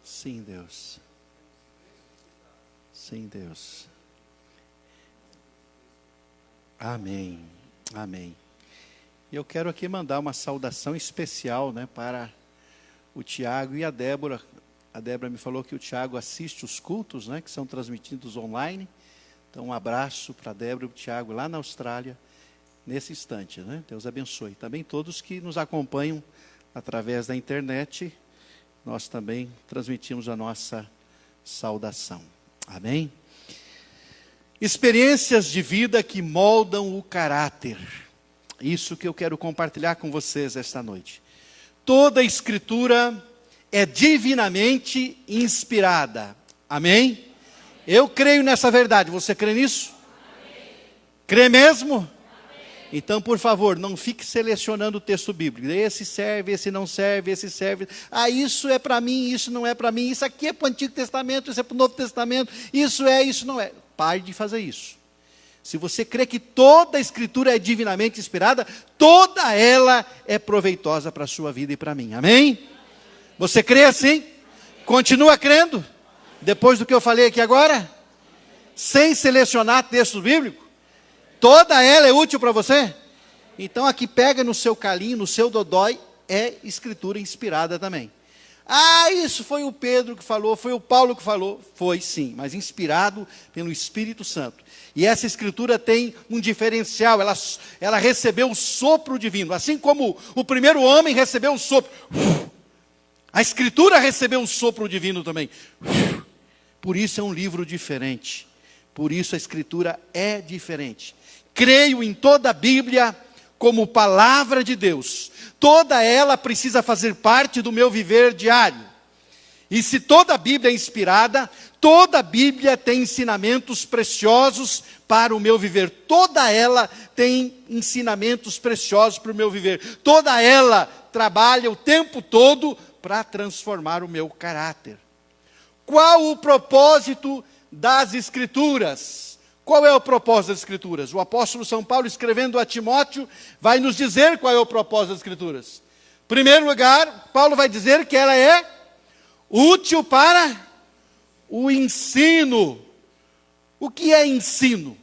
Sim, Deus. Sim, Deus. Amém. Amém. Eu quero aqui mandar uma saudação especial, para o Tiago e a Débora. A Débora me falou que o Tiago assiste os cultos, que são transmitidos online. Então, um abraço para a Débora e o Tiago lá na Austrália, nesse instante. Deus abençoe. Também todos que nos acompanham através da internet, nós também transmitimos a nossa saudação. Amém? Experiências de vida que moldam o caráter. Isso que eu quero compartilhar com vocês esta noite. Toda a Escritura é divinamente inspirada. Amém? Eu creio nessa verdade. Você crê nisso? Amém. Crê mesmo? Amém. Então, por favor, não fique selecionando o texto bíblico. Esse serve, esse não serve, esse serve. Isso é para mim, isso não é para mim. Isso aqui é para o Antigo Testamento, isso é para o Novo Testamento. Isso é, isso não é. Pare de fazer isso. Se você crê que toda a Escritura é divinamente inspirada, toda ela é proveitosa para a sua vida e para mim. Amém? Você crê assim? Continua crendo? Depois do que eu falei aqui agora? Sem selecionar texto bíblico? Toda ela é útil para você? Então aqui pega no seu calinho, no seu dodói, é Escritura inspirada também. Isso foi o Pedro que falou, foi o Paulo que falou. Foi sim, mas inspirado pelo Espírito Santo. E essa Escritura tem um diferencial, ela recebeu o sopro divino. Assim como o primeiro homem recebeu o sopro. A Escritura recebeu o sopro divino também. Por isso é um livro diferente. Por isso a Escritura é diferente. Creio em toda a Bíblia como palavra de Deus. Toda ela precisa fazer parte do meu viver diário. E se toda a Bíblia é inspirada, toda a Bíblia tem ensinamentos preciosos para o meu viver. Toda ela tem ensinamentos preciosos para o meu viver. Toda ela trabalha o tempo todo para transformar o meu caráter. Qual o propósito das Escrituras? Qual é o propósito das Escrituras? O apóstolo São Paulo, escrevendo a Timóteo, vai nos dizer qual é o propósito das Escrituras. Em primeiro lugar, Paulo vai dizer que ela é útil para o ensino. O que é ensino?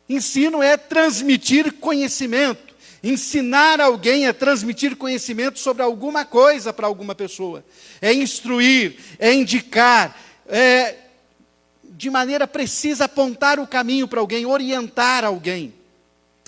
Ensino é transmitir conhecimento. Ensinar alguém é transmitir conhecimento sobre alguma coisa para alguma pessoa. É instruir, é indicar, é de maneira precisa apontar o caminho para alguém, orientar alguém.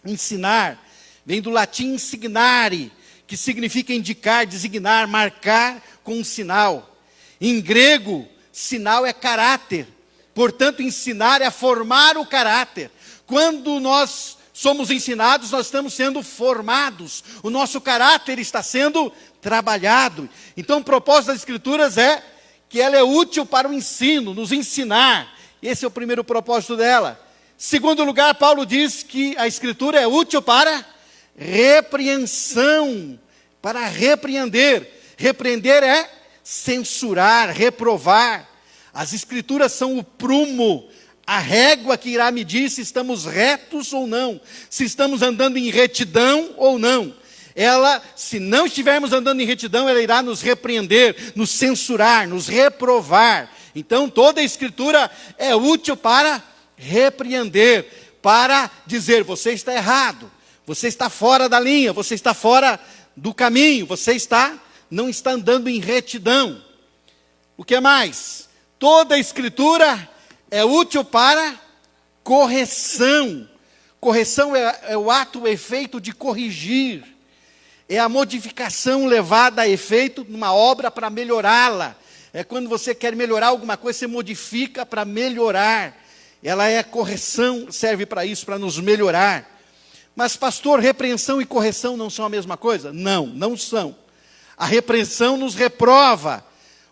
Ensinar vem do latim insignare, que significa indicar, designar, marcar com um sinal. Em grego, sinal é caráter. Portanto, ensinar é formar o caráter. Quando nós somos ensinados, nós estamos sendo formados. O nosso caráter está sendo trabalhado. Então, o propósito das Escrituras é que ela é útil para o ensino, nos ensinar. Esse é o primeiro propósito dela. Segundo lugar, Paulo diz que a Escritura é útil para repreensão, para repreender. Repreender é censurar, reprovar. As Escrituras são o prumo, a régua que irá medir se estamos retos ou não, se estamos andando em retidão ou não. Ela, se não estivermos andando em retidão, ela irá nos repreender, nos censurar, nos reprovar. Então, toda a Escritura é útil para repreender, para dizer, você está errado, você está fora da linha, você está fora do caminho, você não está andando em retidão. O que mais? Toda a Escritura é útil para correção. Correção é o ato, o efeito de corrigir. É a modificação levada a efeito numa obra para melhorá-la. É quando você quer melhorar alguma coisa, você modifica para melhorar. Ela é correção, serve para isso, para nos melhorar. Mas, pastor, repreensão e correção não são a mesma coisa? Não, não são. A repreensão nos reprova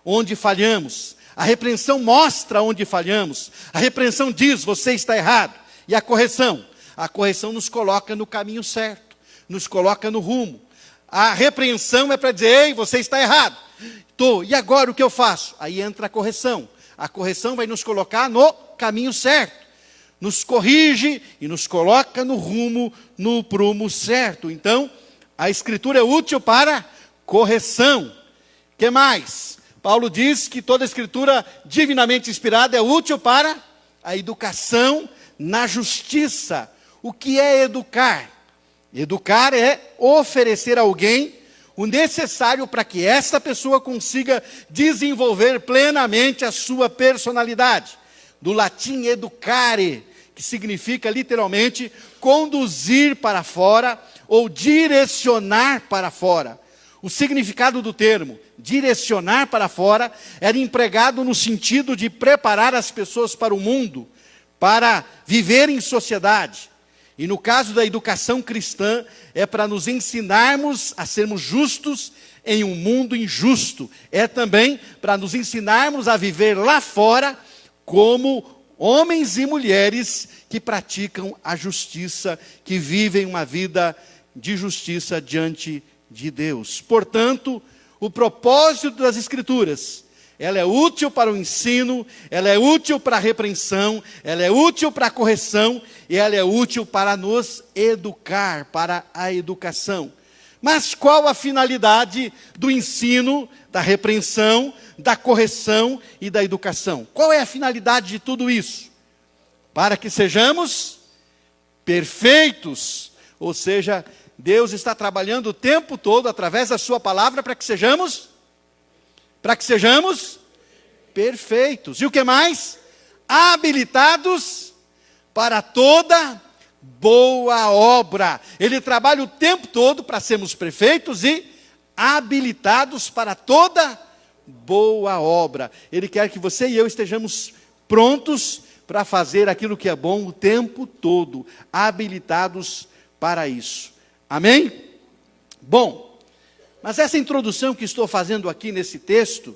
onde falhamos. A repreensão mostra onde falhamos. A repreensão diz, você está errado. E a correção? A correção nos coloca no caminho certo, nos coloca no rumo. A repreensão é para dizer, ei, você está errado. E agora o que eu faço? Aí entra a correção. A correção vai nos colocar no caminho certo. Nos corrige e nos coloca no rumo, no prumo certo. Então, a Escritura é útil para correção. O que mais? Paulo diz que toda escritura divinamente inspirada é útil para a educação na justiça. O que é educar? Educar é oferecer a alguém o necessário para que essa pessoa consiga desenvolver plenamente a sua personalidade. Do latim educare, que significa literalmente conduzir para fora ou direcionar para fora. O significado do termo, direcionar para fora, era empregado no sentido de preparar as pessoas para o mundo, para viver em sociedade. E no caso da educação cristã, é para nos ensinarmos a sermos justos em um mundo injusto. É também para nos ensinarmos a viver lá fora como homens e mulheres que praticam a justiça, que vivem uma vida de justiça diante de Deus. Portanto, o propósito das Escrituras, ela é útil para o ensino, ela é útil para a repreensão, ela é útil para a correção e ela é útil para nos educar, para a educação. Mas qual a finalidade do ensino, da repreensão, da correção e da educação? Qual é a finalidade de tudo isso? Para que sejamos perfeitos, ou seja, Deus está trabalhando o tempo todo através da sua palavra para que sejamos perfeitos. E o que mais? Habilitados para toda boa obra. Ele trabalha o tempo todo para sermos perfeitos e habilitados para toda boa obra. Ele quer que você e eu estejamos prontos para fazer aquilo que é bom o tempo todo, habilitados para isso. Amém? Bom, mas essa introdução que estou fazendo aqui nesse texto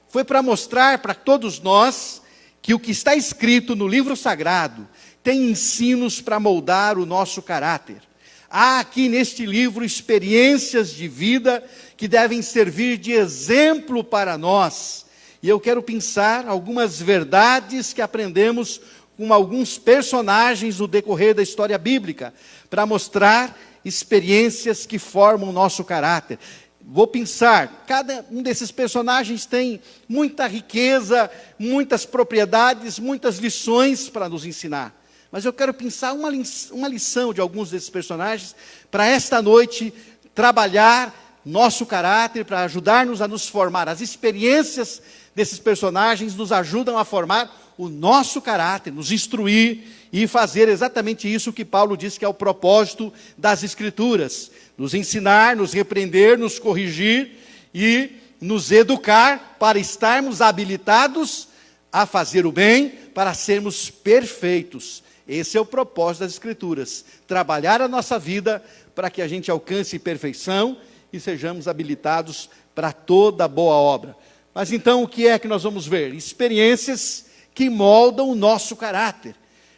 foi para mostrar para todos nós que o que está escrito no livro sagrado tem ensinos para moldar o nosso caráter. Há aqui neste livro experiências de vida que devem servir de exemplo para nós. E eu quero pensar algumas verdades que aprendemos com alguns personagens no decorrer da história bíblica, para mostrar experiências que formam o nosso caráter. Vou pensar, cada um desses personagens tem muita riqueza, muitas propriedades, muitas lições para nos ensinar. Mas eu quero pensar uma lição de alguns desses personagens, para esta noite trabalhar nosso caráter, para ajudar-nos a nos formar. As experiências desses personagens nos ajudam a formar o nosso caráter, nos instruir e fazer exatamente isso que Paulo diz que é o propósito das Escrituras. Nos ensinar, nos repreender, nos corrigir e nos educar para estarmos habilitados a fazer o bem, para sermos perfeitos. Esse é o propósito das Escrituras. Trabalhar a nossa vida para que a gente alcance perfeição e sejamos habilitados para toda boa obra. Mas então o que é que nós vamos ver? Experiências que moldam o nosso caráter.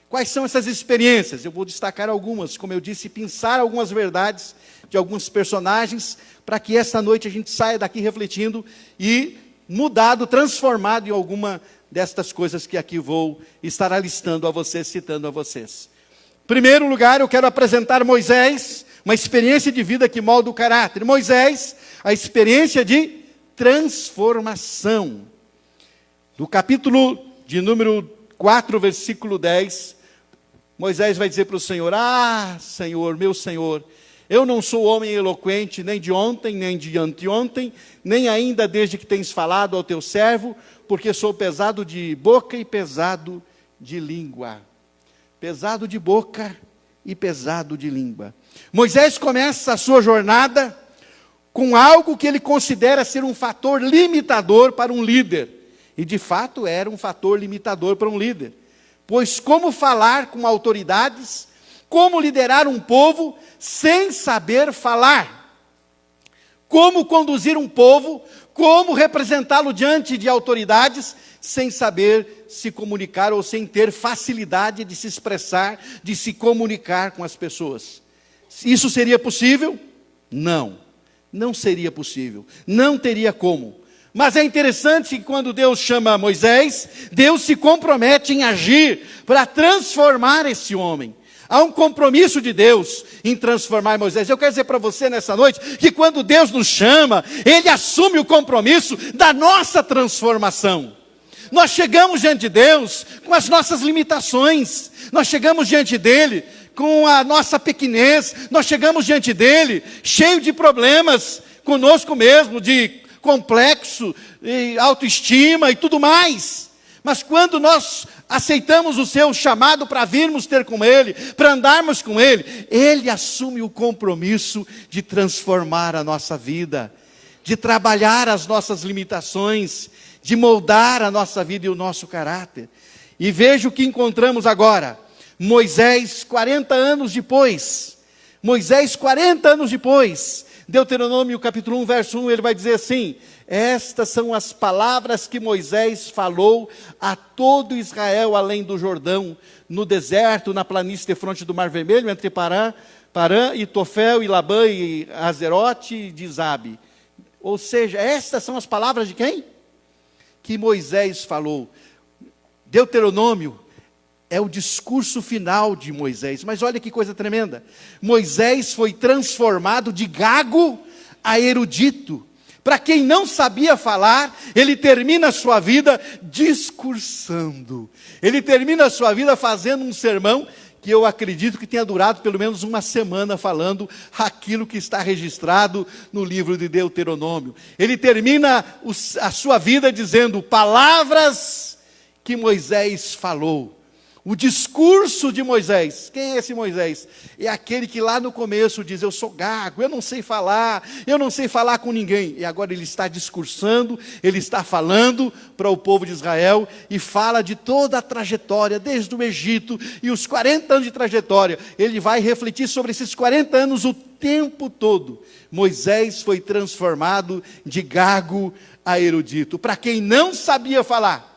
Quais são essas experiências? Eu vou destacar algumas, como eu disse, pensar algumas verdades de alguns personagens, para que esta noite a gente saia daqui refletindo e mudado, transformado em alguma destas coisas que aqui vou estar alistando a vocês, citando a vocês. Em primeiro lugar, eu quero apresentar Moisés, uma experiência de vida que molda o caráter. Moisés, a experiência de transformação. No capítulo de número 4, versículo 10, Moisés vai dizer para o Senhor: ah, Senhor, meu Senhor, eu não sou homem eloquente, nem de ontem, nem de anteontem, nem ainda desde que tens falado ao teu servo, porque sou pesado de boca e pesado de língua. Pesado de boca e pesado de língua. Moisés começa a sua jornada com algo que ele considera ser um fator limitador para um líder. E de fato era um fator limitador para um líder. Pois como falar com autoridades, como liderar um povo sem saber falar? Como conduzir um povo, como representá-lo diante de autoridades sem saber se comunicar ou sem ter facilidade de se expressar, de se comunicar com as pessoas? Isso seria possível? Não, não seria possível, não teria como. Mas é interessante que quando Deus chama Moisés, Deus se compromete em agir para transformar esse homem. Há um compromisso de Deus em transformar Moisés. Eu quero dizer para você nessa noite que quando Deus nos chama, Ele assume o compromisso da nossa transformação. Nós chegamos diante de Deus com as nossas limitações, nós chegamos diante dEle com a nossa pequenez, nós chegamos diante dEle cheio de problemas conosco mesmo, de complexo, e autoestima e tudo mais. Mas quando nós aceitamos o seu chamado para virmos ter com Ele, para andarmos com Ele, Ele assume o compromisso de transformar a nossa vida, de trabalhar as nossas limitações, de moldar a nossa vida e o nosso caráter. E veja o que encontramos agora. Moisés, 40 anos depois. Moisés, 40 anos depois. Deuteronômio capítulo 1, verso 1, ele vai dizer assim: estas são as palavras que Moisés falou a todo Israel além do Jordão, no deserto, na planície defronte do Mar Vermelho, entre Parã e Tofel, e Labã, e Azerote, e Dizabe. Ou seja, estas são as palavras de quem? Que Moisés falou. Deuteronômio é o discurso final de Moisés. Mas olha que coisa tremenda. Moisés foi transformado de gago a erudito. Para quem não sabia falar, ele termina a sua vida discursando. Ele termina a sua vida fazendo um sermão que eu acredito que tenha durado pelo menos uma semana falando aquilo que está registrado no livro de Deuteronômio. Ele termina a sua vida dizendo palavras que Moisés falou. O discurso de Moisés. Quem é esse Moisés? É aquele que lá no começo diz: eu sou gago, eu não sei falar com ninguém. E agora ele está discursando, ele está falando para o povo de Israel e fala de toda a trajetória, desde o Egito e os 40 anos de trajetória. Ele vai refletir sobre esses 40 anos o tempo todo. Moisés foi transformado de gago a erudito. Para quem não sabia falar,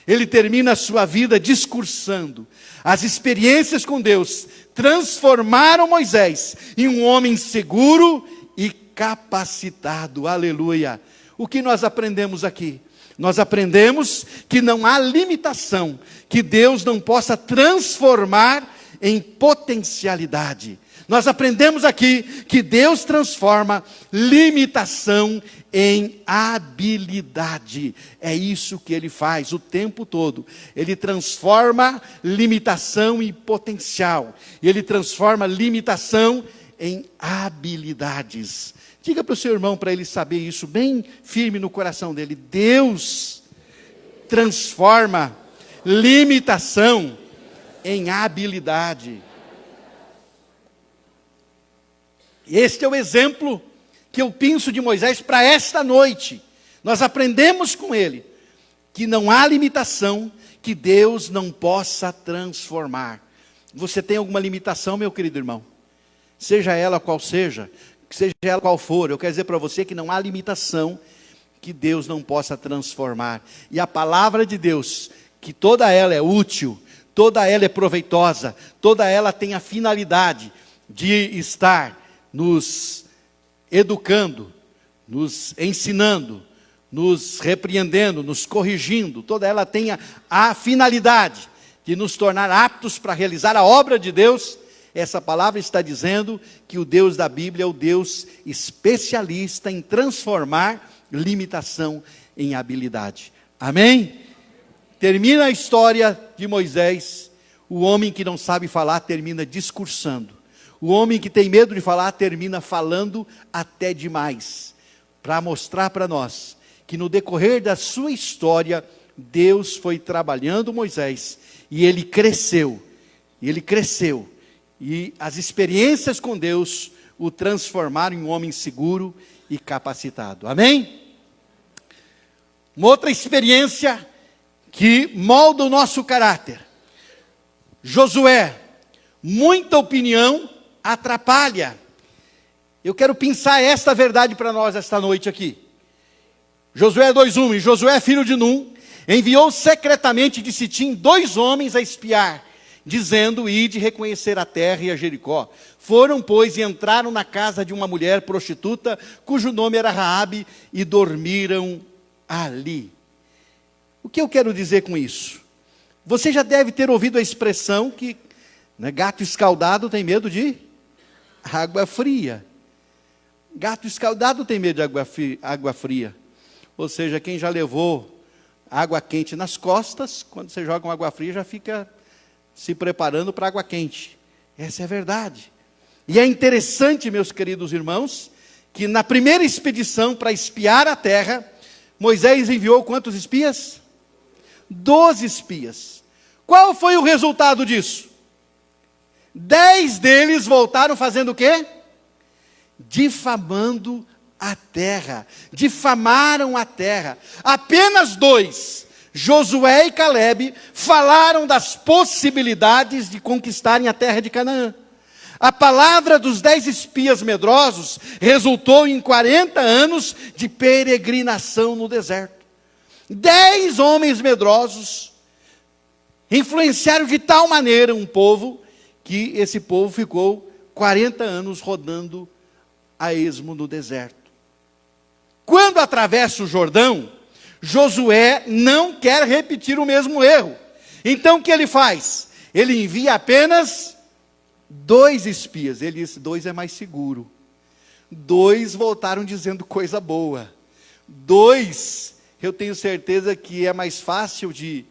ele termina a sua vida discursando. As experiências com Deus transformaram Moisés em um homem seguro e capacitado. Aleluia! O que nós aprendemos aqui? Nós aprendemos que não há limitação que Deus não possa transformar em potencialidade. Nós aprendemos aqui que Deus transforma limitação em habilidade. É isso que Ele faz o tempo todo. Ele transforma limitação em potencial. Ele transforma limitação em habilidades. Diga para o seu irmão, para ele saber isso bem firme no coração dele. Deus transforma limitação em habilidade. Este é o exemplo que eu penso de Moisés para esta noite. Nós aprendemos com ele que não há limitação que Deus não possa transformar. Você tem alguma limitação, meu querido irmão? Seja ela qual seja, seja ela qual for, eu quero dizer para você que não há limitação que Deus não possa transformar. E a palavra de Deus, que toda ela é útil, toda ela é proveitosa, toda ela tem a finalidade de estar nos educando, nos ensinando, nos repreendendo, nos corrigindo. Toda ela tem a finalidade de nos tornar aptos para realizar a obra de Deus. Essa palavra está dizendo que o Deus da Bíblia é o Deus especialista em transformar limitação em habilidade. Amém? Termina a história de Moisés. O homem que não sabe falar termina discursando. O homem que tem medo de falar termina falando até demais, para mostrar para nós que no decorrer da sua história, Deus foi trabalhando Moisés, e ele cresceu, e as experiências com Deus o transformaram em um homem seguro e capacitado. Amém? Uma outra experiência que molda o nosso caráter. Josué, muita opinião atrapalha. Eu quero pensar esta verdade para nós esta noite aqui. Josué 2:1, Josué filho de Num enviou secretamente de Sitim 2 homens a espiar, dizendo: ide reconhecer a terra e a Jericó. Foram, pois, e entraram na casa de uma mulher prostituta, cujo nome era Raabe, e dormiram ali. O que eu quero dizer com isso? Você já deve ter ouvido a expressão que Né? Gato escaldado tem medo de água fria. Gato escaldado tem medo de água fria. Ou seja, quem já levou água quente nas costas, quando você joga uma água fria, já fica se preparando para água quente. Essa é a verdade. E é interessante, meus queridos irmãos, que na primeira expedição para espiar a terra, Moisés enviou quantos espias? 12 espias. Qual foi o resultado disso? 10 deles voltaram fazendo o quê? Difamando a terra. Difamaram a terra. Apenas 2, Josué e Caleb, falaram das possibilidades de conquistarem a terra de Canaã. A palavra dos 10 espias medrosos resultou em 40 anos de peregrinação no deserto. 10 homens medrosos influenciaram de tal maneira um povo, que esse povo ficou 40 anos rodando a esmo no deserto. Quando atravessa o Jordão, Josué não quer repetir o mesmo erro. Então o que ele faz? Ele envia apenas 2 espias. Ele disse, 2 é mais seguro. 2 voltaram dizendo coisa boa. 2, eu tenho certeza que é mais fácil de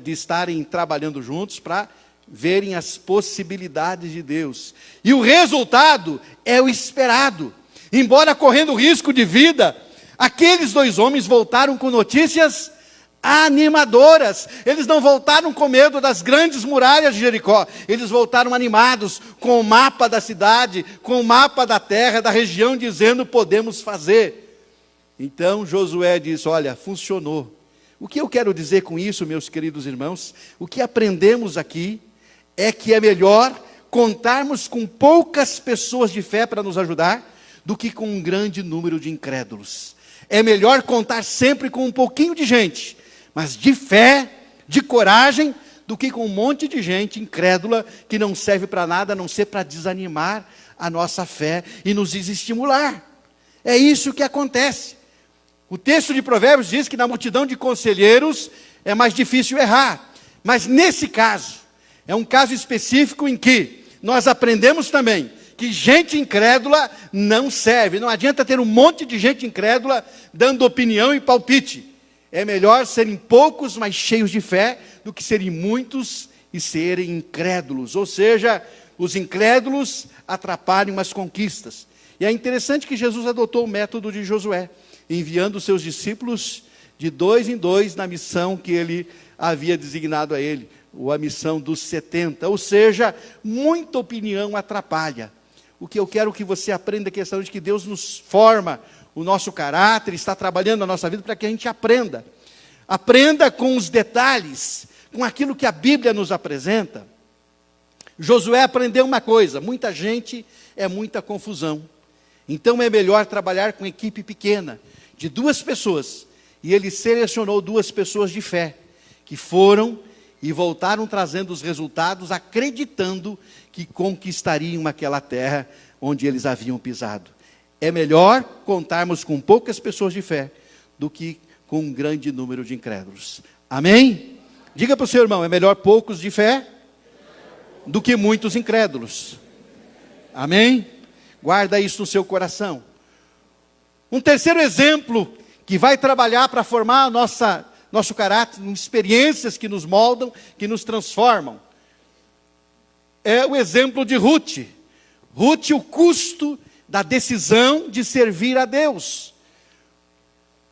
estarem trabalhando juntos para verem as possibilidades de Deus. E o resultado é o esperado. Embora correndo risco de vida, aqueles 2 homens voltaram com notícias animadoras. Eles não voltaram com medo das grandes muralhas de Jericó. Eles voltaram animados, com o mapa da cidade, com o mapa da terra, da região, dizendo, podemos fazer. Então Josué disse, olha, funcionou. O que eu quero dizer com isso, meus queridos irmãos? O que aprendemos aqui é que é melhor contarmos com poucas pessoas de fé para nos ajudar, do que com um grande número de incrédulos. É melhor contar sempre com um pouquinho de gente, mas de fé, de coragem, do que com um monte de gente incrédula, que não serve para nada, a não ser para desanimar a nossa fé e nos desestimular. É isso que acontece. O texto de Provérbios diz que na multidão de conselheiros é mais difícil errar. Mas nesse caso, é um caso específico em que nós aprendemos também que gente incrédula não serve. Não adianta ter um monte de gente incrédula dando opinião e palpite. É melhor serem poucos, mas cheios de fé, do que serem muitos e serem incrédulos. Ou seja, os incrédulos atrapalham as conquistas. E é interessante que Jesus adotou o método de Josué, enviando os seus discípulos de 2 em 2 na missão que ele havia designado a ele, ou a missão dos 70. Ou seja, muita opinião atrapalha. O que eu quero que você aprenda é a questão de que Deus nos forma o nosso caráter, está trabalhando na nossa vida para que a gente aprenda. Aprenda com os detalhes, com aquilo que a Bíblia nos apresenta. Josué aprendeu uma coisa: muita gente é muita confusão. Então é melhor trabalhar com equipe pequena, de 2 pessoas. E ele selecionou 2 pessoas de fé, que foram e voltaram trazendo os resultados, acreditando que conquistariam aquela terra onde eles haviam pisado. É melhor contarmos com poucas pessoas de fé, do que com um grande número de incrédulos. Amém? Diga para o seu irmão, é melhor poucos de fé, do que muitos incrédulos. Amém? Guarda isso no seu coração. Um terceiro exemplo, que vai trabalhar para formar nosso caráter, experiências que nos moldam, que nos transformam, é o exemplo de Ruth. Ruth, o custo da decisão de servir a Deus.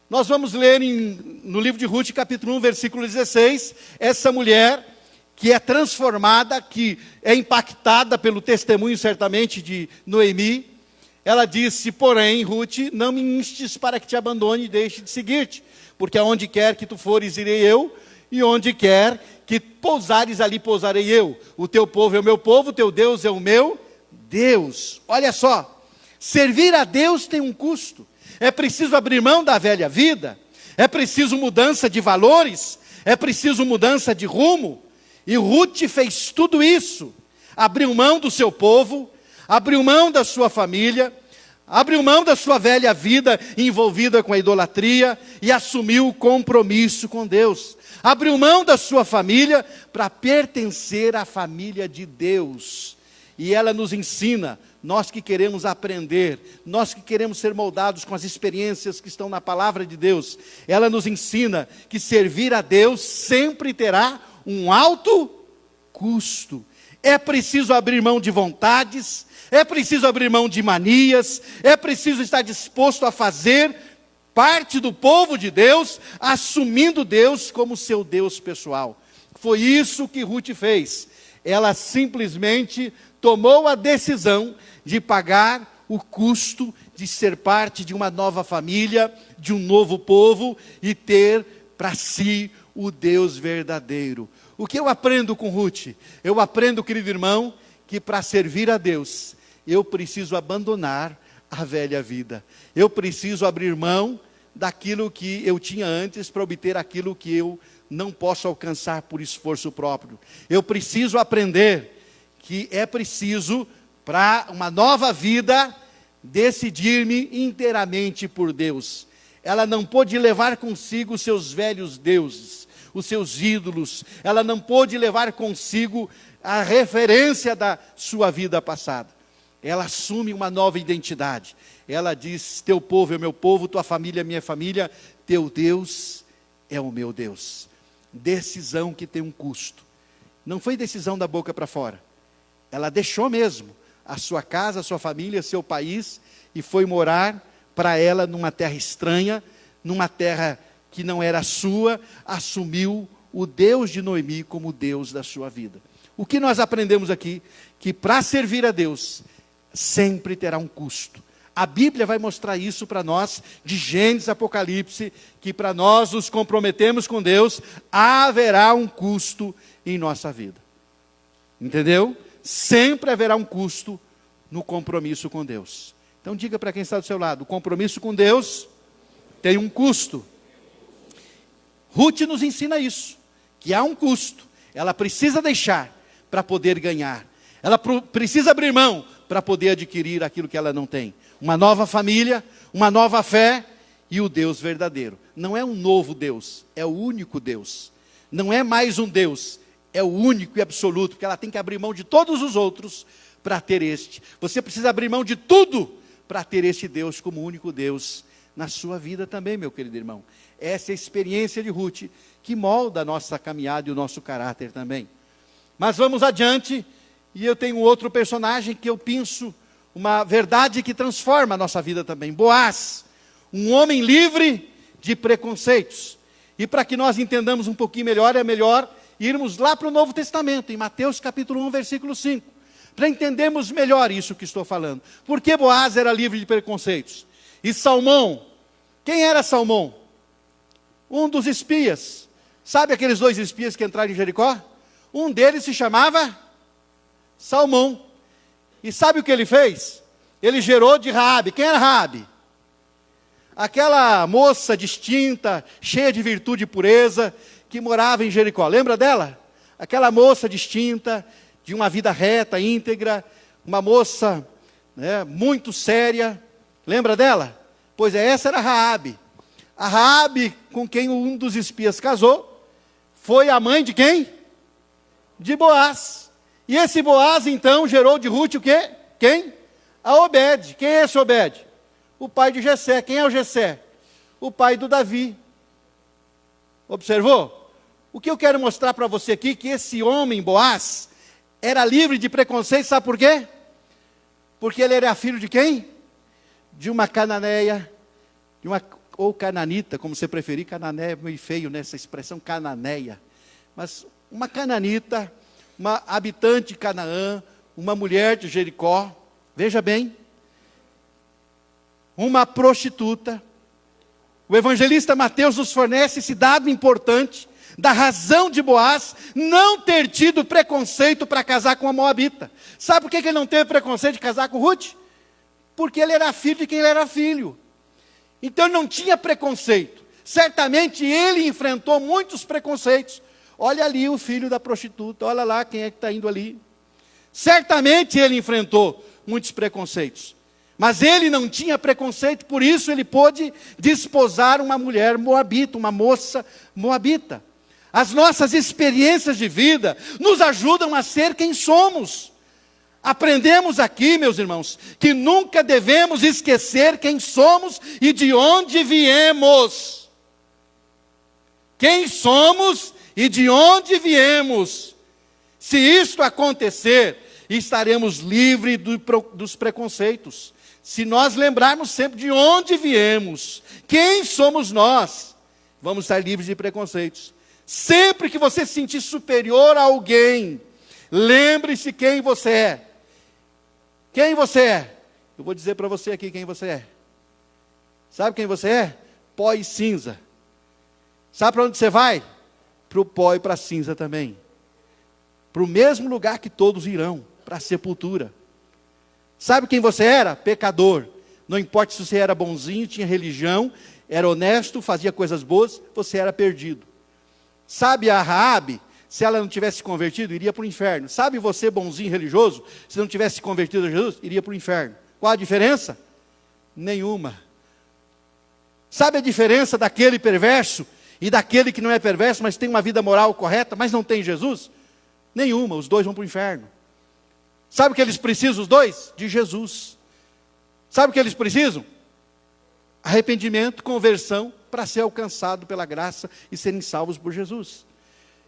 Nós vamos ler no livro de Ruth, capítulo 1, versículo 16, essa mulher que é transformada, que é impactada pelo testemunho certamente de Noemi. Ela disse, porém, Ruth, não me instes para que te abandone e deixe de seguir-te, porque aonde quer que tu fores, irei eu, e onde quer que pousares, ali pousarei eu. O teu povo é o meu povo, o teu Deus é o meu Deus. Olha só, servir a Deus tem um custo. É preciso abrir mão da velha vida, é preciso mudança de valores, é preciso mudança de rumo. E Ruth fez tudo isso, abriu mão do seu povo, abriu mão da sua família, abriu mão da sua velha vida envolvida com a idolatria e assumiu o compromisso com Deus. Abriu mão da sua família para pertencer à família de Deus. E ela nos ensina, nós que queremos aprender, nós que queremos ser moldados com as experiências que estão na palavra de Deus, ela nos ensina que servir a Deus sempre terá um alto custo. É preciso abrir mão de vontades, é preciso abrir mão de manias, é preciso estar disposto a fazer parte do povo de Deus, assumindo Deus como seu Deus pessoal. Foi isso que Ruth fez. Ela simplesmente tomou a decisão de pagar o custo de ser parte de uma nova família, de um novo povo e ter para si o Deus verdadeiro. O que eu aprendo com Ruth? Eu aprendo, querido irmão, que para servir a Deus, eu preciso abandonar a velha vida. Eu preciso abrir mão daquilo que eu tinha antes para obter aquilo que eu não posso alcançar por esforço próprio. Eu preciso aprender que é preciso, para uma nova vida, decidir-me inteiramente por Deus. Ela não pôde levar consigo os seus velhos deuses, os seus ídolos. Ela não pôde levar consigo a referência da sua vida passada. Ela assume uma nova identidade. Ela diz: teu povo é o meu povo, tua família é minha família, teu Deus é o meu Deus. Decisão que tem um custo. Não foi decisão da boca para fora. Ela deixou mesmo a sua casa, a sua família, seu país, e foi morar para ela numa terra estranha, numa terra que não era sua, assumiu o Deus de Noemi como o Deus da sua vida. O que nós aprendemos aqui? Que para servir a Deus, sempre terá um custo. A Bíblia vai mostrar isso para nós, de Gênesis a Apocalipse, que para nós nos comprometemos com Deus, haverá um custo em nossa vida. Entendeu? Sempre haverá um custo no compromisso com Deus. Então diga para quem está do seu lado, o compromisso com Deus tem um custo. Ruth nos ensina isso, que há um custo. Ela precisa deixar para poder ganhar. Ela precisa abrir mão para poder adquirir aquilo que ela não tem. Uma nova família, uma nova fé e o Deus verdadeiro. Não é um novo Deus, é o único Deus. Não é mais um Deus, é o único e absoluto, porque ela tem que abrir mão de todos os outros para ter este. Você precisa abrir mão de tudo para ter este Deus como único Deus na sua vida também, meu querido irmão. Essa é a experiência de Ruth, que molda a nossa caminhada e o nosso caráter também. Mas vamos adiante, e eu tenho outro personagem que eu penso, uma verdade que transforma a nossa vida também. Boaz, um homem livre de preconceitos. E para que nós entendamos um pouquinho melhor, é melhor irmos lá para o Novo Testamento, em Mateus capítulo 1, versículo 5, para entendermos melhor isso que estou falando. Por que Boaz era livre de preconceitos? E Salmão, quem era Salmão? Um dos espias. Sabe aqueles dois espias que entraram em Jericó? Um deles se chamava Salmão. E sabe o que ele fez? Ele gerou de Raabe. Quem era Raabe? Aquela moça distinta, cheia de virtude e pureza, que morava em Jericó. Lembra dela? Aquela moça distinta, de uma vida reta, íntegra, uma moça, né, muito séria. Lembra dela? Pois é, essa era Raabe. A Raabe, com quem um dos espias casou, foi a mãe de quem? De Boaz. E esse Boaz, então, gerou de Ruth o quê? Quem? A Obed. Quem é esse Obed? O pai de Jessé. Quem é o Jessé? O pai do Davi. Observou? O que eu quero mostrar para você aqui, que esse homem, Boaz, era livre de preconceito, sabe por quê? Porque ele era filho de quem? De uma cananeia, ou cananita, como você preferir. Cananeia é meio feio, né, essa expressão cananeia. Mas uma cananita, uma habitante de Canaã, uma mulher de Jericó, veja bem, uma prostituta. O evangelista Mateus nos fornece esse dado importante, da razão de Boaz não ter tido preconceito para casar com a moabita. Sabe por que ele não teve preconceito de casar com Ruth? Porque ele era filho de quem ele era filho. Então ele não tinha preconceito. Certamente ele enfrentou muitos preconceitos. Olha ali o filho da prostituta, olha lá quem é que está indo ali. Certamente ele enfrentou muitos preconceitos. Mas ele não tinha preconceito, por isso ele pôde desposar uma mulher moabita, uma moça moabita. As nossas experiências de vida nos ajudam a ser quem somos. Aprendemos aqui, meus irmãos, que nunca devemos esquecer quem somos e de onde viemos. Quem somos e de onde viemos. Se isto acontecer, estaremos livres dos preconceitos. Se nós lembrarmos sempre de onde viemos, quem somos nós, vamos estar livres de preconceitos. Sempre que você se sentir superior a alguém, lembre-se quem você é. Quem você é? Eu vou dizer para você aqui quem você é. Sabe quem você é? Pó e cinza. Sabe para onde você vai? Para o pó e para a cinza também. Para o mesmo lugar que todos irão, para a sepultura. Sabe quem você era? Pecador. Não importa se você era bonzinho, tinha religião, era honesto, fazia coisas boas, você era perdido. Sabe a Raabe? Se ela não tivesse se convertido, iria para o inferno. Sabe você, bonzinho e religioso? Se não tivesse se convertido a Jesus, iria para o inferno. Qual a diferença? Nenhuma. Sabe a diferença daquele perverso e daquele que não é perverso, mas tem uma vida moral correta, mas não tem Jesus? Nenhuma, os dois vão para o inferno. Sabe o que eles precisam, os dois? De Jesus. Sabe o que eles precisam? Arrependimento, conversão, para ser alcançado pela graça e serem salvos por Jesus.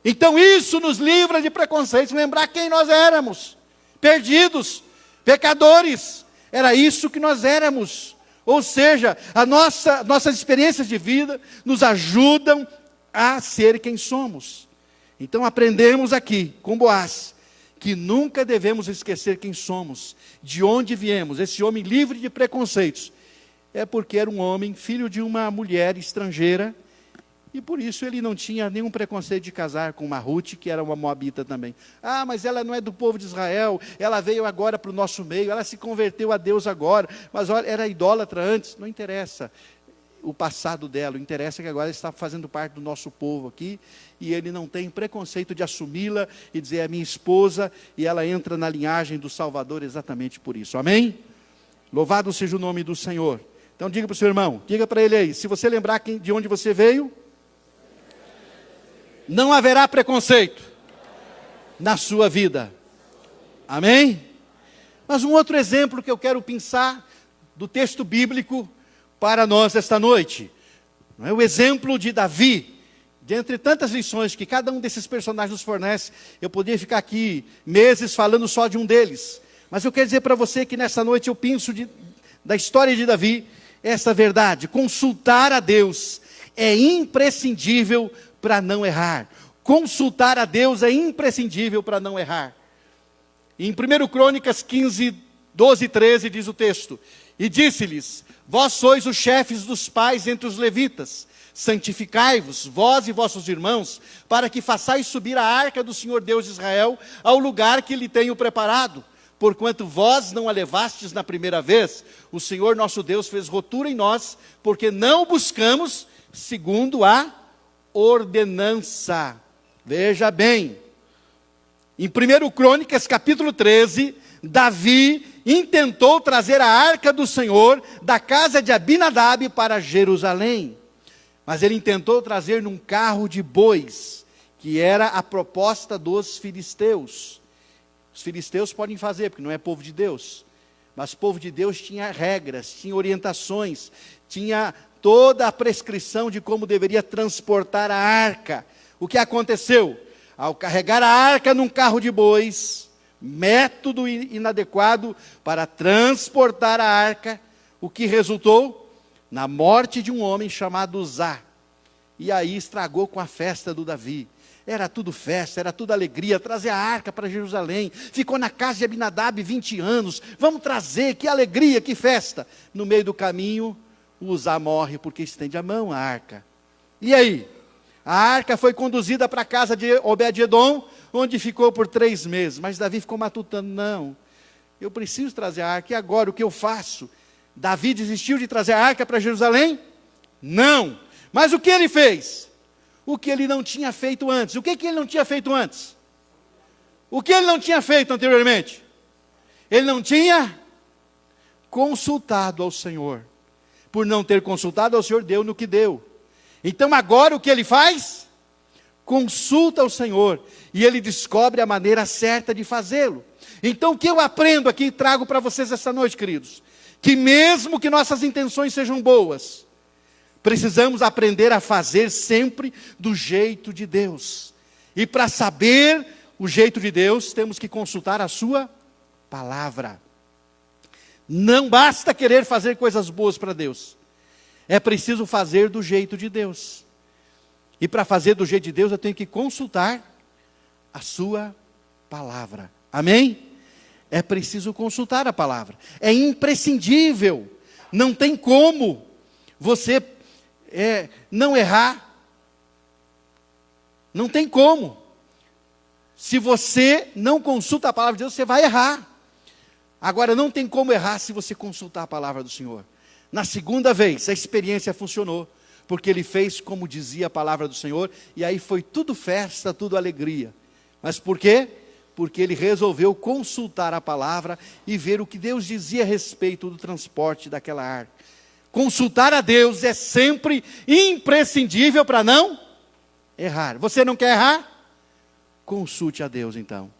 Então isso nos livra de preconceitos, lembrar quem nós éramos, perdidos, pecadores, era isso que nós éramos. Ou seja, nossas experiências de vida nos ajudam a ser quem somos. Então aprendemos aqui, com Boaz, que nunca devemos esquecer quem somos, de onde viemos. Esse homem livre de preconceitos, é porque era um homem, filho de uma mulher estrangeira, e por isso ele não tinha nenhum preconceito de casar com uma Ruth, que era uma moabita também. Ah, mas ela não é do povo de Israel, ela veio agora para o nosso meio, ela se converteu a Deus agora, mas olha, era idólatra antes, não interessa o passado dela, o interessa é que agora ela está fazendo parte do nosso povo aqui, e ele não tem preconceito de assumi-la e dizer é minha esposa, e ela entra na linhagem do Salvador exatamente por isso, amém? Louvado seja o nome do Senhor. Então diga para o seu irmão, diga para ele aí, se você lembrar de onde você veio, não haverá preconceito na sua vida, amém? Mas um outro exemplo que eu quero pensar do texto bíblico para nós esta noite, não é o exemplo de Davi. Dentre tantas lições que cada um desses personagens nos fornece, eu poderia ficar aqui meses falando só de um deles, mas eu quero dizer para você que nessa noite eu penso da história de Davi, essa verdade, consultar a Deus é imprescindível para não errar. Consultar a Deus é imprescindível para não errar. Em 1 Crônicas 15, 12 e 13 diz o texto, e disse-lhes, vós sois os chefes dos pais entre os levitas, santificai-vos, vós e vossos irmãos, para que façais subir a arca do Senhor Deus de Israel ao lugar que lhe tenho preparado. Porquanto vós não a levastes na primeira vez, o Senhor nosso Deus fez rotura em nós, porque não buscamos segundo a ordenança. Veja bem, em 1 Crônicas capítulo 13, Davi intentou trazer a arca do Senhor da casa de Abinadab para Jerusalém. Mas ele intentou trazer num carro de bois, que era a proposta dos filisteus. Os filisteus podem fazer, porque não é povo de Deus. Mas o povo de Deus tinha regras, tinha orientações, tinha toda a prescrição de como deveria transportar a arca. O que aconteceu? Ao carregar a arca num carro de bois, método inadequado para transportar a arca, o que resultou? Na morte de um homem chamado Uzá. E aí estragou com a festa do Davi. Era tudo festa, era tudo alegria, trazer a arca para Jerusalém. Ficou na casa de Abinadab 20 anos. Vamos trazer, que alegria, que festa. No meio do caminho, o Uzá morre porque estende a mão à arca. E aí? A arca foi conduzida para a casa de Obed-edom, onde ficou por 3 meses. Mas Davi ficou matutando, não, eu preciso trazer a arca, e agora o que eu faço? Davi desistiu de trazer a arca para Jerusalém? Não. Mas o que ele fez? O que ele não tinha feito antes. O que ele não tinha feito antes? O que ele não tinha feito anteriormente? Ele não tinha consultado ao Senhor. Por não ter consultado ao Senhor, deu no que deu. Então agora o que ele faz? Consulta ao Senhor. E ele descobre a maneira certa de fazê-lo. Então o que eu aprendo aqui e trago para vocês esta noite, queridos? Que mesmo que nossas intenções sejam boas, precisamos aprender a fazer sempre do jeito de Deus. E para saber o jeito de Deus, temos que consultar a sua palavra. Não basta querer fazer coisas boas para Deus. É preciso fazer do jeito de Deus. E para fazer do jeito de Deus, eu tenho que consultar a sua palavra. Amém? É preciso consultar a palavra. É imprescindível. Não tem como você não errar. Não tem como. Se você não consulta a palavra de Deus, você vai errar. Agora, não tem como errar se você consultar a palavra do Senhor. Na segunda vez, a experiência funcionou, porque ele fez como dizia a palavra do Senhor, e aí foi tudo festa, tudo alegria. Mas por quê? Porque ele resolveu consultar a palavra e ver o que Deus dizia a respeito do transporte daquela arca. Consultar a Deus é sempre imprescindível para não errar. Você não quer errar? Consulte a Deus então.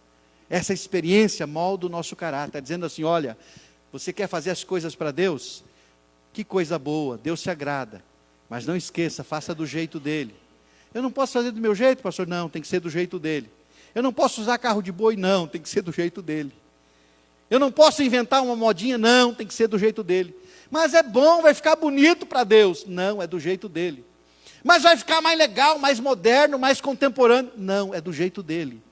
Essa experiência molda o nosso caráter, dizendo assim, olha, você quer fazer as coisas para Deus? Que coisa boa, Deus se agrada. Mas não esqueça, faça do jeito dele. Eu não posso fazer do meu jeito, pastor? Não, tem que ser do jeito dele. Eu não posso usar carro de boi? Não, tem que ser do jeito dele. Eu não posso inventar uma modinha? Não, tem que ser do jeito dele. Mas é bom, vai ficar bonito para Deus. Não, é do jeito dele. Mas vai ficar mais legal, mais moderno, mais contemporâneo. Não, é do jeito dele.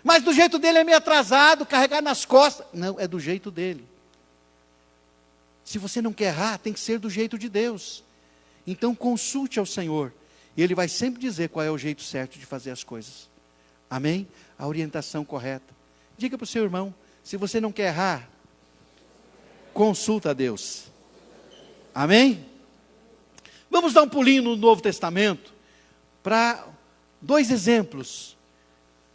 Mas do jeito dele é meio atrasado, carregar nas costas. Não, é do jeito dele. Se você não quer errar, tem que ser do jeito de Deus. Então consulte ao Senhor. E Ele vai sempre dizer qual é o jeito certo de fazer as coisas. Amém? A orientação correta. Diga para o seu irmão, se você não quer errar, consulta a Deus. Amém? Vamos dar um pulinho no Novo Testamento para 2 exemplos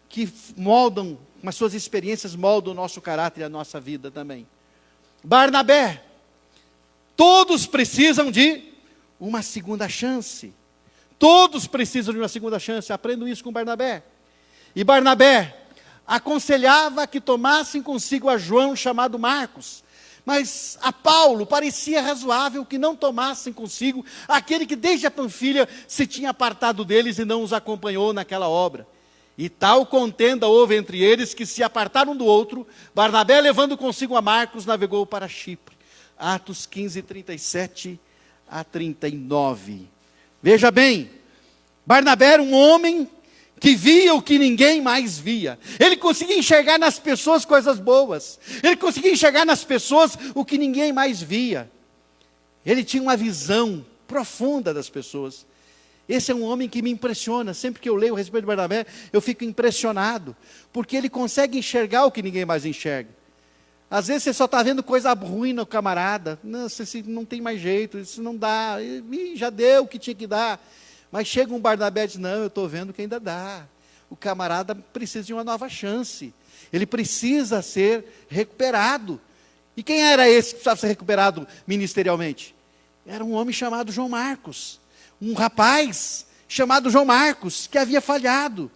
que moldam, com as suas experiências moldam o nosso caráter e a nossa vida também. Barnabé. Todos precisam de uma segunda chance. Todos precisam de uma segunda chance. Aprendo isso com Barnabé. E Barnabé aconselhava que tomassem consigo a João chamado Marcos. Mas a Paulo parecia razoável que não tomassem consigo aquele que desde a Panfilha se tinha apartado deles e não os acompanhou naquela obra. E tal contenda houve entre eles que se apartaram um do outro. Barnabé, levando consigo a Marcos, navegou para Chipre. Atos 15, 37 a 39. Veja bem, Barnabé era um homem que via o que ninguém mais via. Ele conseguia enxergar nas pessoas coisas boas. Ele conseguia enxergar nas pessoas o que ninguém mais via. Ele tinha uma visão profunda das pessoas. Esse é um homem que me impressiona. Sempre que eu leio a respeito de Barnabé, eu fico impressionado. Porque ele consegue enxergar o que ninguém mais enxerga. Às vezes você só está vendo coisa ruim no camarada. Nossa, não tem mais jeito, isso não dá. Já deu o que tinha que dar. Mas chega um Barnabé e diz, não, eu estou vendo que ainda dá. O camarada precisa de uma nova chance. Ele precisa ser recuperado. E quem era esse que precisava ser recuperado ministerialmente? Era um homem chamado João Marcos. Um rapaz chamado João Marcos, que havia falhado.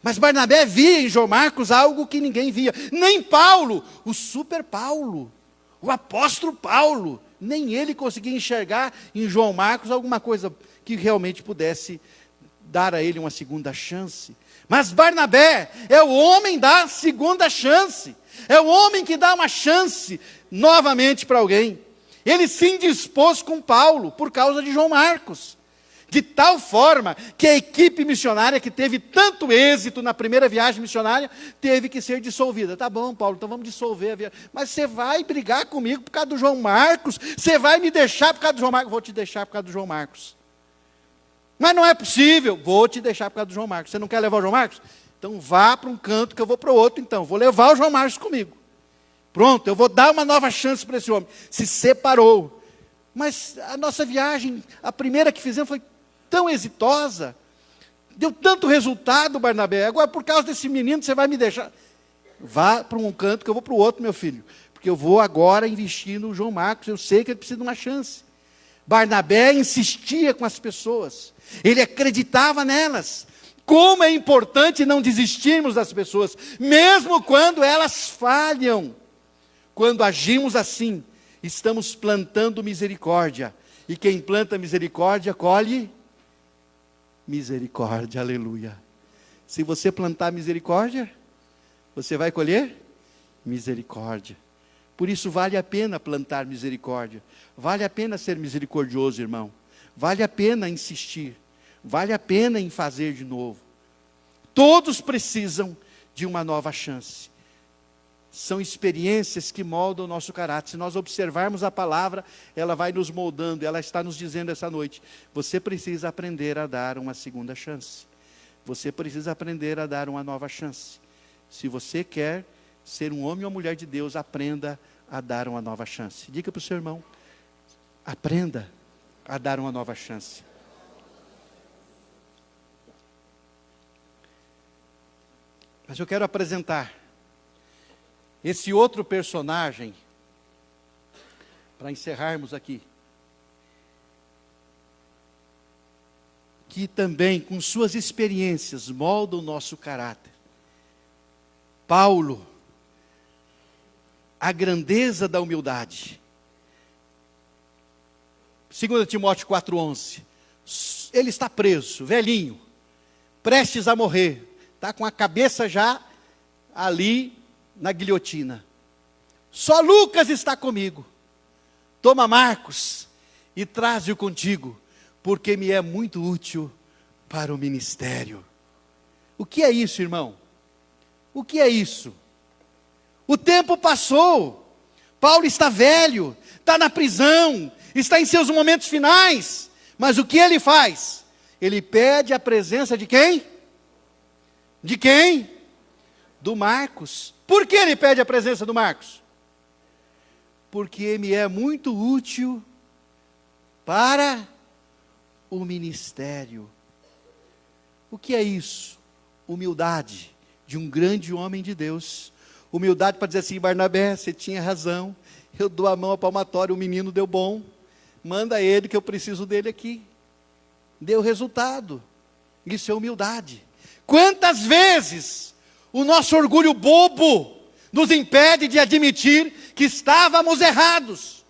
Mas Barnabé via em João Marcos algo que ninguém via. Nem Paulo, o super Paulo, o apóstolo Paulo, nem ele conseguia enxergar em João Marcos alguma coisa que realmente pudesse dar a ele uma segunda chance. Mas Barnabé é o homem da segunda chance. É o homem que dá uma chance novamente para alguém. Ele se indispôs com Paulo por causa de João Marcos. De tal forma que a equipe missionária que teve tanto êxito na primeira viagem missionária, teve que ser dissolvida. Tá bom, Paulo, então vamos dissolver a viagem. Mas você vai brigar comigo por causa do João Marcos? Você vai me deixar por causa do João Marcos? Vou te deixar por causa do João Marcos. Mas não é possível. Vou te deixar por causa do João Marcos. Você não quer levar o João Marcos? Então vá para um canto que eu vou para o outro então. Vou levar o João Marcos comigo. Pronto, eu vou dar uma nova chance para esse homem. Se separou. Mas a nossa viagem, a primeira que fizemos foi tão exitosa. Deu tanto resultado, Barnabé. Agora, por causa desse menino, você vai me deixar. Vá para um canto que eu vou para o outro, meu filho. porque eu vou agora investir no João Marcos, eu sei que ele precisa de uma chance. Barnabé insistia com as pessoas, ele acreditava nelas. Como é importante não desistirmos das pessoas, mesmo quando elas falham. Quando agimos assim, estamos plantando misericórdia. E quem planta misericórdia, colhe misericórdia, aleluia. Se você plantar misericórdia, você vai colher misericórdia. Por isso vale a pena plantar misericórdia. Vale a pena ser misericordioso, irmão. Vale a pena insistir. Vale a pena em fazer de novo. Todos precisam de uma nova chance. São experiências que moldam o nosso caráter. Se nós observarmos a palavra, ela vai nos moldando. Ela está nos dizendo essa noite: você precisa aprender a dar uma segunda chance. Você precisa aprender a dar uma nova chance. Se você quer ser um homem ou mulher de Deus, aprenda a dar uma nova chance. Diga para o seu irmão: aprenda a dar uma nova chance. Mas eu quero apresentar esse outro personagem, para encerrarmos aqui, que também, com suas experiências, molda o nosso caráter. Paulo, a grandeza da humildade. 2 Timóteo 4,11. Ele está preso, velhinho, prestes a morrer, está com a cabeça já ali na guilhotina. Só Lucas está comigo. Toma Marcos e traze-o contigo, porque me é muito útil para o ministério. O que é isso, irmão? O que é isso? O tempo passou. Paulo está velho, está na prisão, está em seus momentos finais. Mas o que ele faz? Ele pede a presença de quem? De quem? Do Marcos. Por que ele pede a presença do Marcos? Porque me é muito útil para o ministério. O que é isso? Humildade de um grande homem de Deus. Humildade para dizer assim: Barnabé, você tinha razão, eu dou a mão à palmatória, o menino deu bom, manda ele que eu preciso dele aqui. Deu resultado. Isso é humildade. Quantas vezes o nosso orgulho bobo nos impede de admitir que estávamos errados?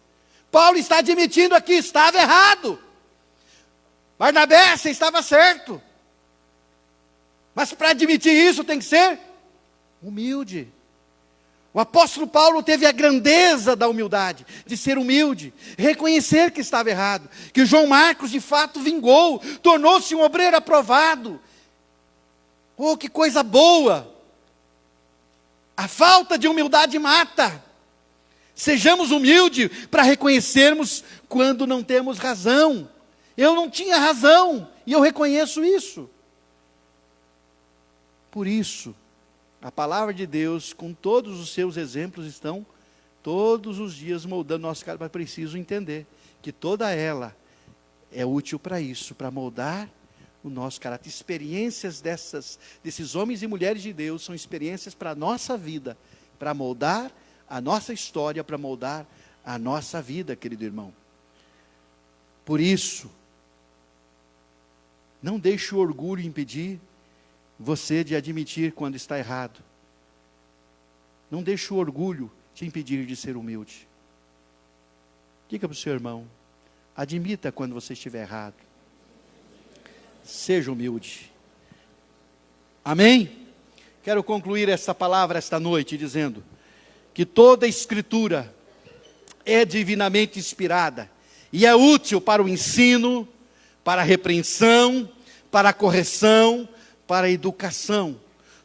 Paulo está admitindo aqui: estava errado. Barnabé, você estava certo. Mas para admitir isso tem que ser humilde. O apóstolo Paulo teve a grandeza da humildade, de ser humilde, reconhecer que estava errado, que o João Marcos de fato vingou, tornou-se um obreiro aprovado. Oh, que coisa boa! A falta de humildade mata. Sejamos humildes para reconhecermos quando não temos razão. Eu não tinha razão, e eu reconheço isso. Por isso, a palavra de Deus, com todos os seus exemplos, estão todos os dias moldando nosso caráter. Mas preciso entender que toda ela é útil para isso, para moldar o nosso caráter. Experiências desses homens e mulheres de Deus são experiências para a nossa vida, para moldar a nossa história, para moldar a nossa vida, querido irmão. Por isso, não deixe o orgulho impedir você de admitir quando está errado. Não deixe o orgulho te impedir de ser humilde. Diga para o seu irmão: admita quando você estiver errado. Seja humilde. Amém? Quero concluir essa palavra esta noite dizendo que toda a Escritura é divinamente inspirada e é útil para o ensino, para a repreensão, para a correção, para a educação.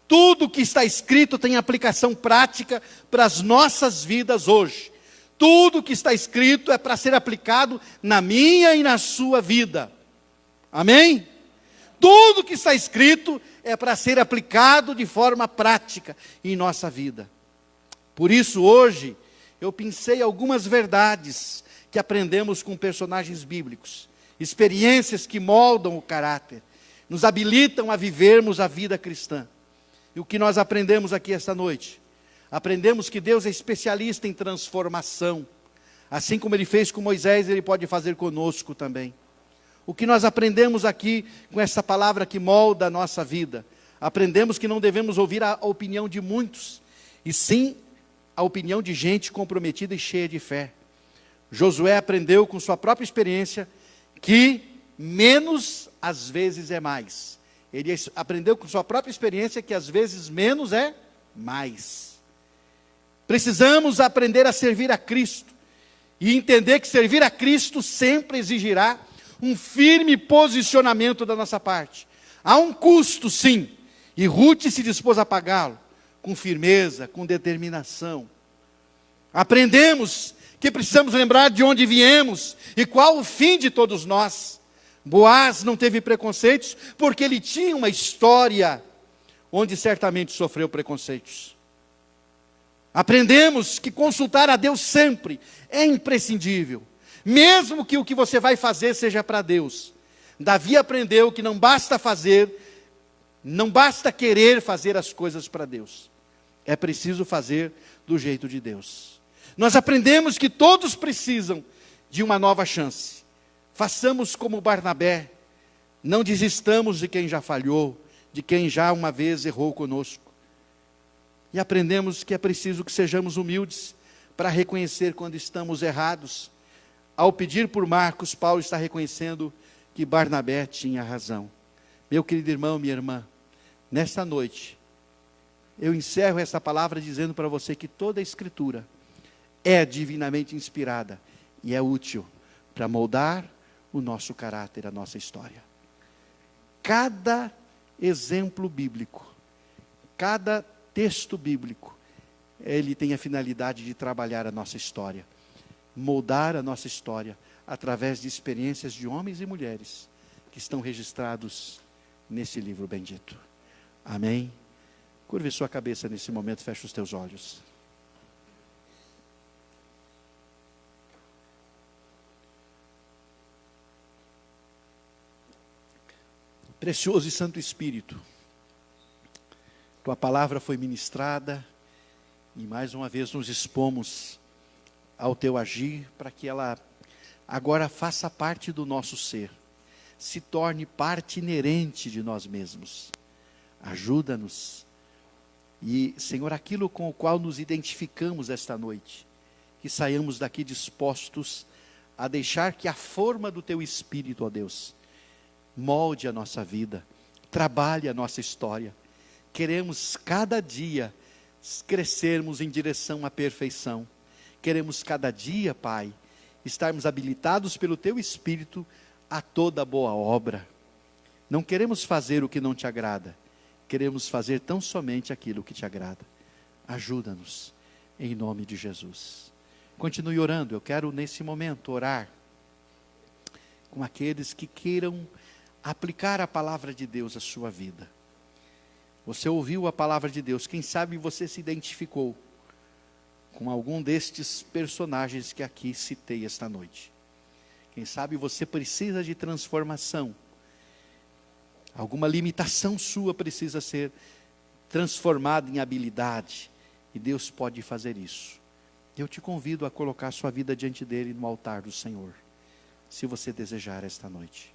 Tudo que está escrito tem aplicação prática para as nossas vidas hoje. Tudo que está escrito é para ser aplicado na minha e na sua vida. Amém? Tudo que está escrito é para ser aplicado de forma prática em nossa vida. Por isso, hoje, eu pensei algumas verdades que aprendemos com personagens bíblicos. Experiências que moldam o caráter, nos habilitam a vivermos a vida cristã. E o que nós aprendemos aqui esta noite? Aprendemos que Deus é especialista em transformação. Assim como Ele fez com Moisés, Ele pode fazer conosco também. O que nós aprendemos aqui com essa palavra que molda a nossa vida? Aprendemos que não devemos ouvir a opinião de muitos, e sim a opinião de gente comprometida e cheia de fé. Josué aprendeu com sua própria experiência que menos às vezes é mais. Ele aprendeu com sua própria experiência que às vezes menos é mais. Precisamos aprender a servir a Cristo e entender que servir a Cristo sempre exigirá um firme posicionamento da nossa parte. Há um custo, sim, e Ruth se dispôs a pagá-lo com firmeza, com determinação. Aprendemos que precisamos lembrar de onde viemos e qual o fim de todos nós. Boaz não teve preconceitos porque ele tinha uma história onde certamente sofreu preconceitos. Aprendemos que consultar a Deus sempre é imprescindível, mesmo que o que você vai fazer seja para Deus. Davi aprendeu que não basta querer fazer as coisas para Deus. É preciso fazer do jeito de Deus. Nós aprendemos que todos precisam de uma nova chance. Façamos como Barnabé. Não desistamos de quem já falhou, de quem já uma vez errou conosco. E aprendemos que é preciso que sejamos humildes para reconhecer quando estamos errados. Ao pedir por Marcos, Paulo está reconhecendo que Barnabé tinha razão. Meu querido irmão, minha irmã, nesta noite, eu encerro essa palavra dizendo para você que toda a Escritura é divinamente inspirada e é útil para moldar o nosso caráter, a nossa história. Cada exemplo bíblico, cada texto bíblico, ele tem a finalidade de trabalhar a nossa história, moldar a nossa história através de experiências de homens e mulheres que estão registrados nesse livro bendito. Amém? Curve sua cabeça nesse momento, feche os teus olhos. Precioso e Santo Espírito, Tua palavra foi ministrada e mais uma vez nos expomos ao Teu agir para que ela agora faça parte do nosso ser, se torne parte inerente de nós mesmos. Ajuda-nos e, Senhor, aquilo com o qual nos identificamos esta noite, que saiamos daqui dispostos a deixar que a forma do Teu Espírito, ó Deus, molde a nossa vida, trabalhe a nossa história. Queremos cada dia crescermos em direção à perfeição. Queremos cada dia, Pai, estarmos habilitados pelo Teu Espírito a toda boa obra. Não queremos fazer o que não Te agrada, queremos fazer tão somente aquilo que Te agrada. Ajuda-nos, em nome de Jesus. Continue orando. Eu quero nesse momento orar com aqueles que queiram aplicar a palavra de Deus à sua vida. Você ouviu a palavra de Deus, quem sabe você se identificou com algum destes personagens que aqui citei esta noite. Quem sabe você precisa de transformação. Alguma limitação sua precisa ser transformada em habilidade. E Deus pode fazer isso. Eu te convido a colocar sua vida diante dele no altar do Senhor, se você desejar esta noite.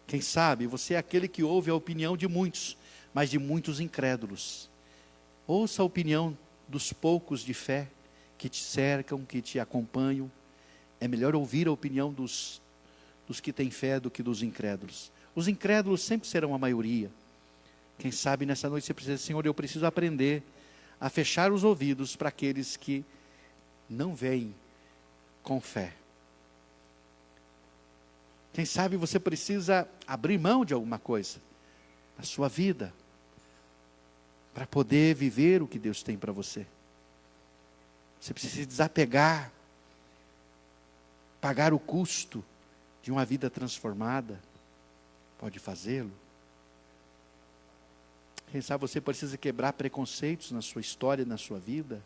Quem sabe você é aquele que ouve a opinião de muitos, mas de muitos incrédulos. Ouça a opinião dos poucos de fé que te cercam, que te acompanham. É melhor ouvir a opinião dos que têm fé do que dos incrédulos. Os incrédulos sempre serão a maioria. Quem sabe nessa noite você precisa dizer: Senhor, eu preciso aprender a fechar os ouvidos para aqueles que não veem com fé. Quem sabe você precisa abrir mão de alguma coisa na sua vida para poder viver o que Deus tem para você. Você precisa se desapegar, pagar o custo de uma vida transformada. Pode fazê-lo. Quem sabe você precisa quebrar preconceitos na sua história, na sua vida,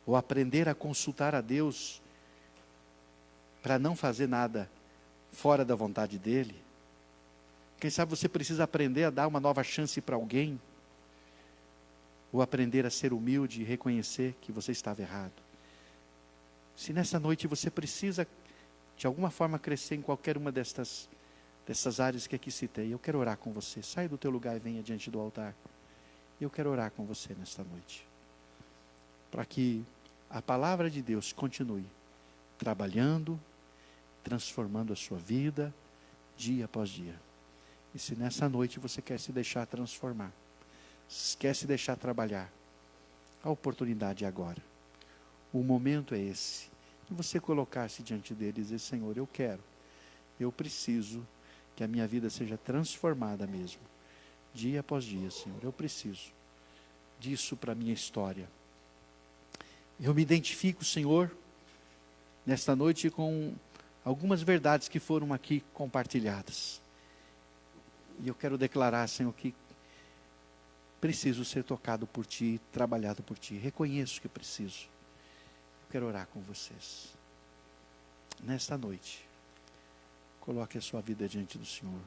ou aprender a consultar a Deus para não fazer nada fora da vontade dEle. Quem sabe você precisa aprender a dar uma nova chance para alguém, ou aprender a consultar a Deus para não fazer nada fora da vontade dEle. Quem sabe você precisa aprender a dar uma nova chance para alguém, ou aprender a consultar a Deus para não fazer nada fora da vontade dEle. Quem sabe você precisa aprender a dar uma nova chance para alguém, ou aprender a ser humilde e reconhecer que você estava errado. Se nessa noite você precisa, de alguma forma, crescer em qualquer uma dessas áreas que aqui citei, eu quero orar com você. Saia do teu lugar e venha diante do altar. Eu quero orar com você nesta noite, para que a palavra de Deus continue trabalhando, transformando a sua vida, dia após dia. E se nessa noite você quer se deixar transformar, quer se deixar trabalhar, a oportunidade é agora. O momento é esse. E você colocar-se diante dele e dizer: Senhor, eu preciso que a minha vida seja transformada mesmo, dia após dia, Senhor. Eu preciso disso para a minha história. Eu me identifico, Senhor, nesta noite com algumas verdades que foram aqui compartilhadas. E eu quero declarar, Senhor, que preciso ser tocado por Ti, trabalhado por Ti. Reconheço que preciso. Eu quero orar com vocês. Nesta noite, coloque a sua vida diante do Senhor.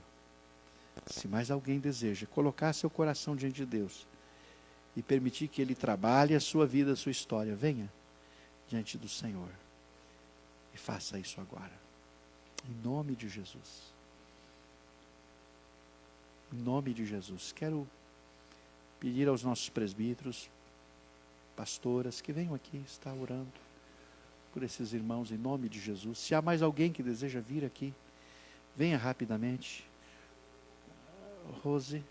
Se mais alguém deseja colocar seu coração diante de Deus e permitir que Ele trabalhe a sua vida, a sua história, venha diante do Senhor e faça isso agora. Em nome de Jesus. Em nome de Jesus. Quero pedir aos nossos presbíteros, pastoras, que venham aqui estar orando por esses irmãos em nome de Jesus. Se há mais alguém que deseja vir aqui, venha rapidamente. Rose.